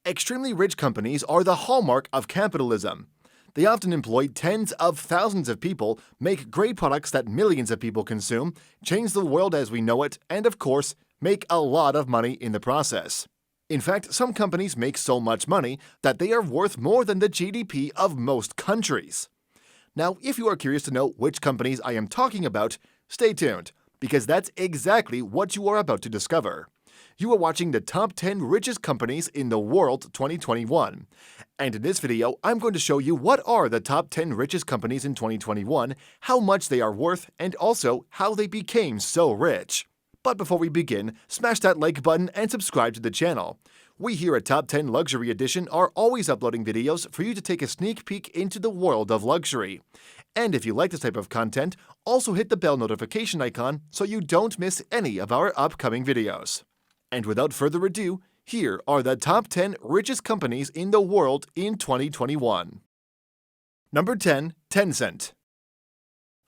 Extremely rich companies are the hallmark of capitalism. They often employ tens of thousands of people, make great products that millions of people consume, change the world as we know it, and of course, make a lot of money in the process. In fact, some companies make so much money that they are worth more than the GDP of most countries. Now, if you are curious to know which companies I am talking about, stay tuned, because that's exactly what you are about to discover. You are watching the top 10 richest companies in the world 2021. And in this video, I'm going to show you what are the top 10 richest companies in 2021, how much they are worth, and also how they became so rich. But before we begin, smash that like button and subscribe to the channel. We here at Top 10 Luxury Edition are always uploading videos for you to take a sneak peek into the world of luxury. And if you like this type of content, also hit the bell notification icon so you don't miss any of our upcoming videos. And without further ado, here are the top 10 richest companies in the world in 2021. Number 10. Tencent.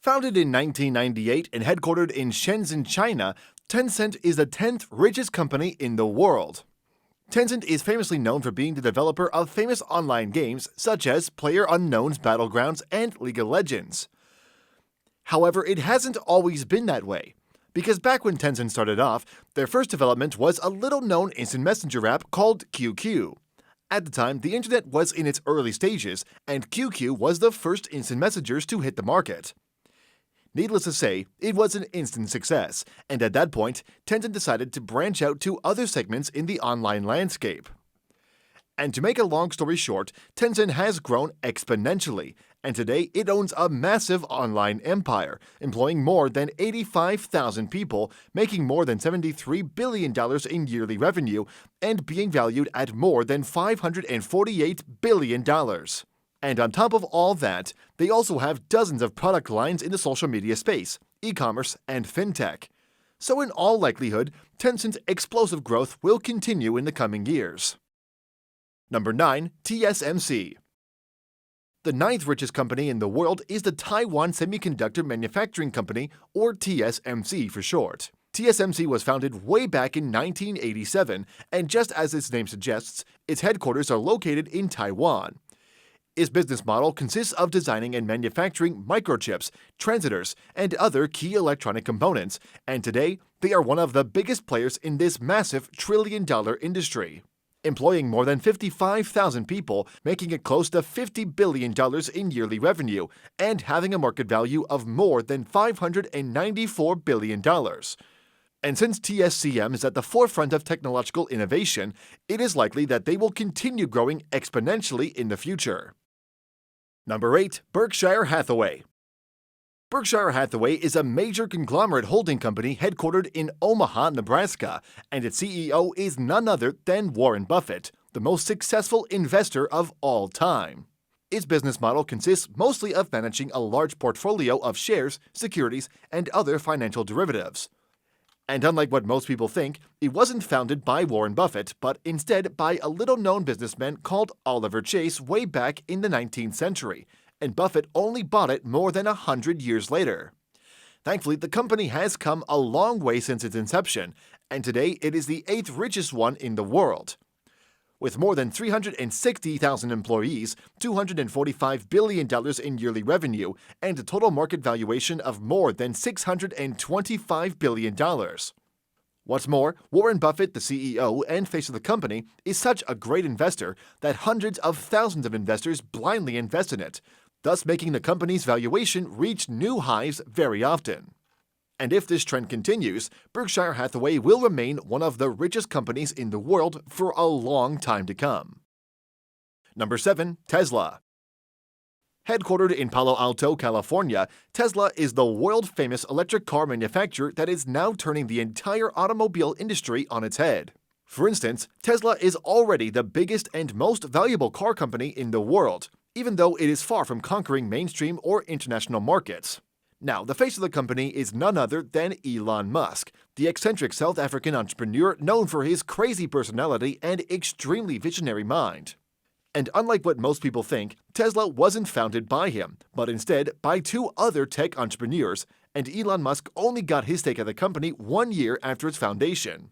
Founded in 1998 and headquartered in Shenzhen, China, Tencent is the 10th richest company in the world. Tencent is famously known for being the developer of famous online games such as PlayerUnknown's Battlegrounds and League of Legends. However, it hasn't always been that way, because back when Tencent started off, their first development was a little-known instant messenger app called QQ. At the time, the internet was in its early stages, and QQ was the first instant messengers to hit the market. Needless to say, it was an instant success, and at that point, Tencent decided to branch out to other segments in the online landscape. And to make a long story short, Tencent has grown exponentially, and today it owns a massive online empire, employing more than 85,000 people, making more than $73 billion in yearly revenue, and being valued at more than $548 billion. And on top of all that, they also have dozens of product lines in the social media space, e-commerce, and fintech. So in all likelihood, Tencent's explosive growth will continue in the coming years. Number 9. TSMC. The 9th richest company in the world is the Taiwan Semiconductor Manufacturing Company, or TSMC for short. TSMC was founded way back in 1987, and just as its name suggests, its headquarters are located in Taiwan. Its business model consists of designing and manufacturing microchips, transistors, and other key electronic components, and today they are one of the biggest players in this massive trillion-dollar industry, employing more than 55,000 people, making it close to $50 billion in yearly revenue, and having a market value of more than $594 billion. And since TSCM is at the forefront of technological innovation, it is likely that they will continue growing exponentially in the future. Number 8. Berkshire Hathaway. Berkshire Hathaway is a major conglomerate holding company headquartered in Omaha, Nebraska, and its CEO is none other than Warren Buffett, the most successful investor of all time. Its business model consists mostly of managing a large portfolio of shares, securities, and other financial derivatives. And unlike what most people think, it wasn't founded by Warren Buffett, but instead by a little-known businessman called Oliver Chase way back in the 19th century, and Buffett only bought it more than 100 years later. Thankfully, the company has come a long way since its inception, and today it is the 8th richest one in the world. With more than 360,000 employees, $245 billion in yearly revenue, and a total market valuation of more than $625 billion. What's more, Warren Buffett, the CEO and face of the company, is such a great investor that hundreds of thousands of investors blindly invest in it, thus making the company's valuation reach new highs very often. And if this trend continues, Berkshire Hathaway will remain one of the richest companies in the world for a long time to come. Number 7. Tesla. Headquartered in Palo Alto, California, Tesla is the world-famous electric car manufacturer that is now turning the entire automobile industry on its head. For instance, Tesla is already the biggest and most valuable car company in the world, even though it is far from conquering mainstream or international markets. Now, the face of the company is none other than Elon Musk, the eccentric South African entrepreneur known for his crazy personality and extremely visionary mind. And unlike what most people think, Tesla wasn't founded by him, but instead by two other tech entrepreneurs, and Elon Musk only got his stake of the company 1 year after its foundation.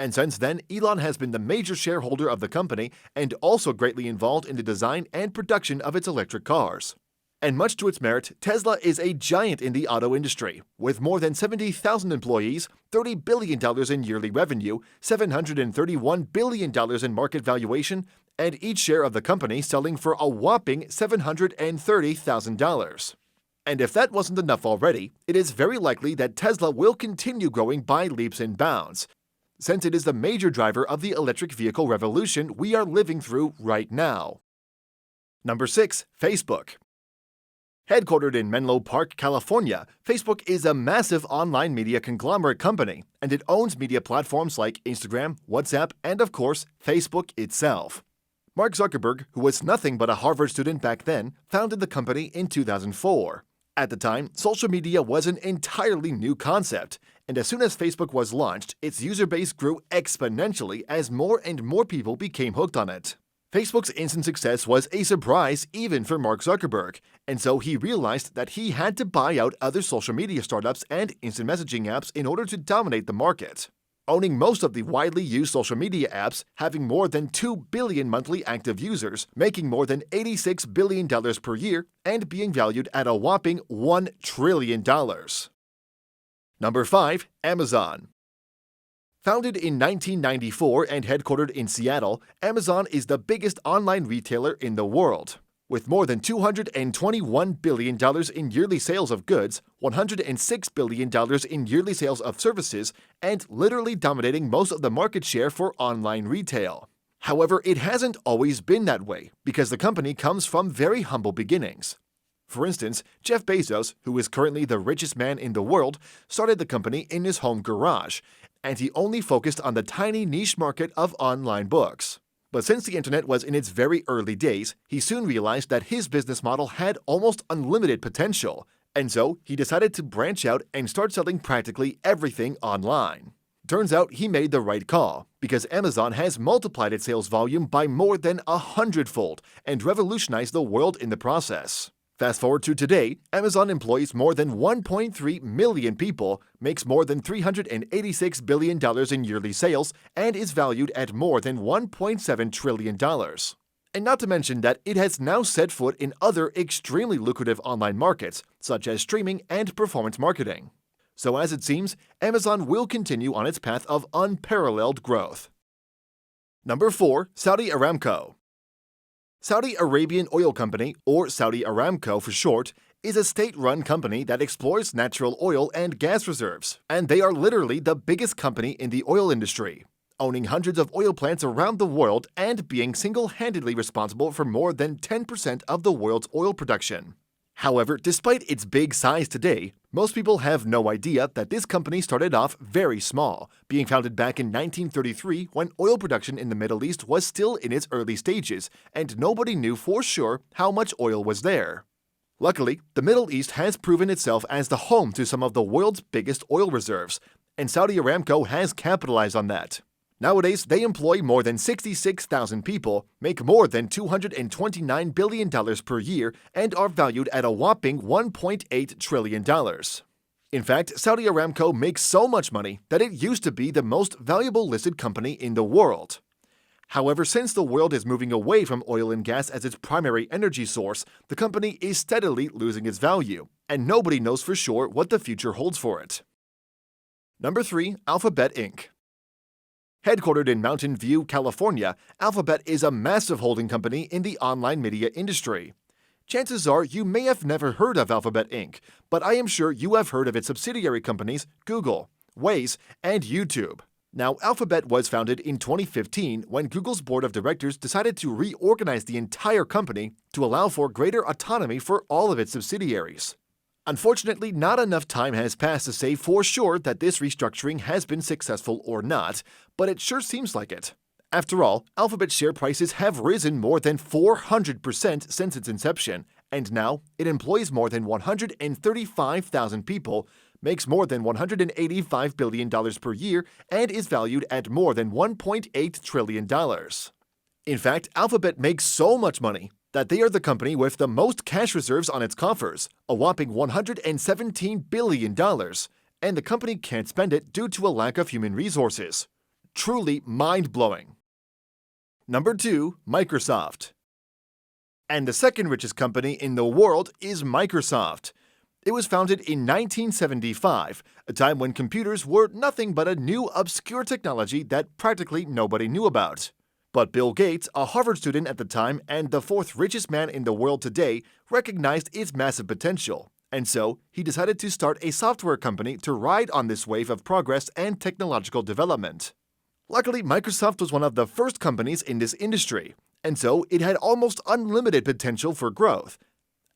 And since then, Elon has been the major shareholder of the company and also greatly involved in the design and production of its electric cars. And much to its merit, Tesla is a giant in the auto industry, with more than 70,000 employees, $30 billion in yearly revenue, $731 billion in market valuation, and each share of the company selling for a whopping $730,000. And if that wasn't enough already, it is very likely that Tesla will continue growing by leaps and bounds, since it is the major driver of the electric vehicle revolution we are living through right now. Number 6. Facebook. Headquartered in Menlo Park, California, Facebook is a massive online media conglomerate company, and it owns media platforms like Instagram, WhatsApp, and of course, Facebook itself. Mark Zuckerberg, who was nothing but a Harvard student back then, founded the company in 2004. At the time, social media was an entirely new concept, and as soon as Facebook was launched, its user base grew exponentially as more and more people became hooked on it. Facebook's instant success was a surprise even for Mark Zuckerberg, and so he realized that he had to buy out other social media startups and instant messaging apps in order to dominate the market. Owning most of the widely used social media apps, having more than 2 billion monthly active users, making more than $86 billion per year, and being valued at a whopping $1 trillion. Number 5. Amazon. Founded in 1994 and headquartered in Seattle, Amazon is the biggest online retailer in the world. With more than $221 billion in yearly sales of goods, $106 billion in yearly sales of services, and literally dominating most of the market share for online retail. However, it hasn't always been that way, because the company comes from very humble beginnings. For instance, Jeff Bezos, who is currently the richest man in the world, started the company in his home garage, and he only focused on the tiny niche market of online books. But since the internet was in its very early days, he soon realized that his business model had almost unlimited potential, and so he decided to branch out and start selling practically everything online. Turns out he made the right call, because Amazon has multiplied its sales volume by more than 100-fold and revolutionized the world in the process. Fast forward to today, Amazon employs more than 1.3 million people, makes more than $386 billion in yearly sales, and is valued at more than $1.7 trillion. And not to mention that it has now set foot in other extremely lucrative online markets, such as streaming and performance marketing. So as it seems, Amazon will continue on its path of unparalleled growth. Number 4. Saudi Aramco. Saudi Arabian Oil Company, or Saudi Aramco for short, is a state-run company that explores natural oil and gas reserves, and they are literally the biggest company in the oil industry, owning hundreds of oil plants around the world and being single-handedly responsible for more than 10% of the world's oil production. However, despite its big size today, most people have no idea that this company started off very small, being founded back in 1933 when oil production in the Middle East was still in its early stages, and nobody knew for sure how much oil was there. Luckily, the Middle East has proven itself as the home to some of the world's biggest oil reserves, and Saudi Aramco has capitalized on that. Nowadays, they employ more than 66,000 people, make more than $229 billion per year, and are valued at a whopping $1.8 trillion. In fact, Saudi Aramco makes so much money that it used to be the most valuable listed company in the world. However, since the world is moving away from oil and gas as its primary energy source, the company is steadily losing its value, and nobody knows for sure what the future holds for it. Number 3. Alphabet Inc. Headquartered in Mountain View, California, Alphabet is a massive holding company in the online media industry. Chances are you may have never heard of Alphabet Inc., but I am sure you have heard of its subsidiary companies Google, Waze, and YouTube. Now, Alphabet was founded in 2015 when Google's board of directors decided to reorganize the entire company to allow for greater autonomy for all of its subsidiaries. Unfortunately, not enough time has passed to say for sure that this restructuring has been successful or not, but it sure seems like it. After all, Alphabet's share prices have risen more than 400% since its inception, and now it employs more than 135,000 people, makes more than $185 billion per year, and is valued at more than $1.8 trillion. In fact, Alphabet makes so much money that they are the company with the most cash reserves on its coffers, a whopping $117 billion, and the company can't spend it due to a lack of human resources. truly mind-blowing. Number 2. Microsoft. And the second richest company in the world is Microsoft. It was founded in 1975, a time when computers were nothing but a new, obscure technology that practically nobody knew about. But Bill Gates, a Harvard student at the time and the fourth richest man in the world today, recognized its massive potential, and so he decided to start a software company to ride on this wave of progress and technological development. Luckily, Microsoft was one of the first companies in this industry, and so it had almost unlimited potential for growth.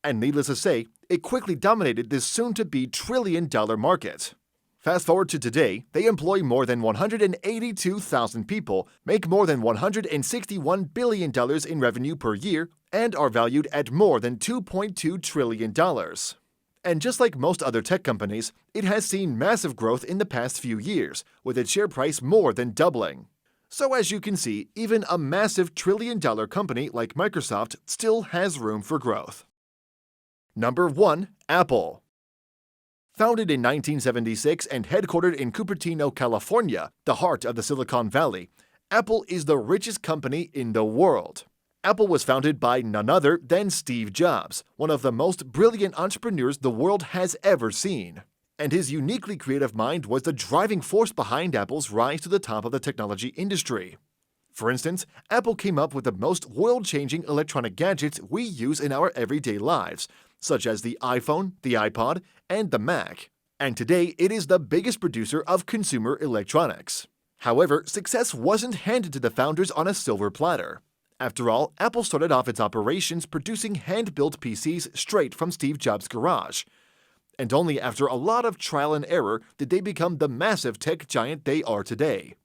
And needless to say, it quickly dominated this soon-to-be trillion-dollar market. Fast forward to today, they employ more than 182,000 people, make more than $161 billion in revenue per year, and are valued at more than $2.2 trillion. And just like most other tech companies, it has seen massive growth in the past few years, with its share price more than doubling. So as you can see, even a massive trillion-dollar company like Microsoft still has room for growth. Number 1. Apple. Founded in 1976 and headquartered in Cupertino, California, the heart of the Silicon Valley, Apple is the richest company in the world. Apple was founded by none other than Steve Jobs, one of the most brilliant entrepreneurs the world has ever seen. And his uniquely creative mind was the driving force behind Apple's rise to the top of the technology industry. For instance, Apple came up with the most world-changing electronic gadgets we use in our everyday lives, such as the iPhone, the iPod, and the Mac. And today, it is the biggest producer of consumer electronics. However, success wasn't handed to the founders on a silver platter. After all, Apple started off its operations producing hand-built PCs straight from Steve Jobs' garage. And only after a lot of trial and error did they become the massive tech giant they are today.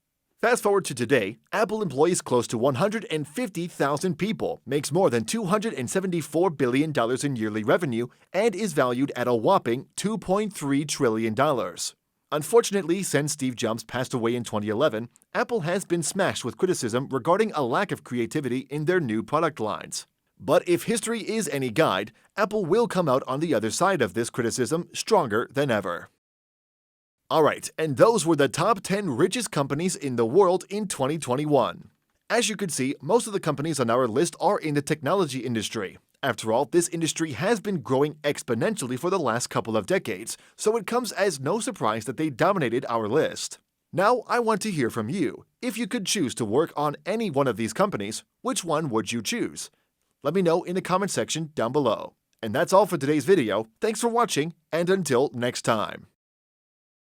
Fast forward to today, Apple employs close to 150,000 people, makes more than $274 billion in yearly revenue, and is valued at a whopping $2.3 trillion. Unfortunately, since Steve Jobs passed away in 2011, Apple has been smashed with criticism regarding a lack of creativity in their new product lines. But if history is any guide, Apple will come out on the other side of this criticism stronger than ever. Alright, and those were the top 10 richest companies in the world in 2021. As you can see, most of the companies on our list are in the technology industry. After all, this industry has been growing exponentially for the last couple of decades, so it comes as no surprise that they dominated our list. Now, I want to hear from you. If you could choose to work on any one of these companies, which one would you choose? Let me know in the comment section down below. And that's all for today's video. Thanks for watching, and until next time.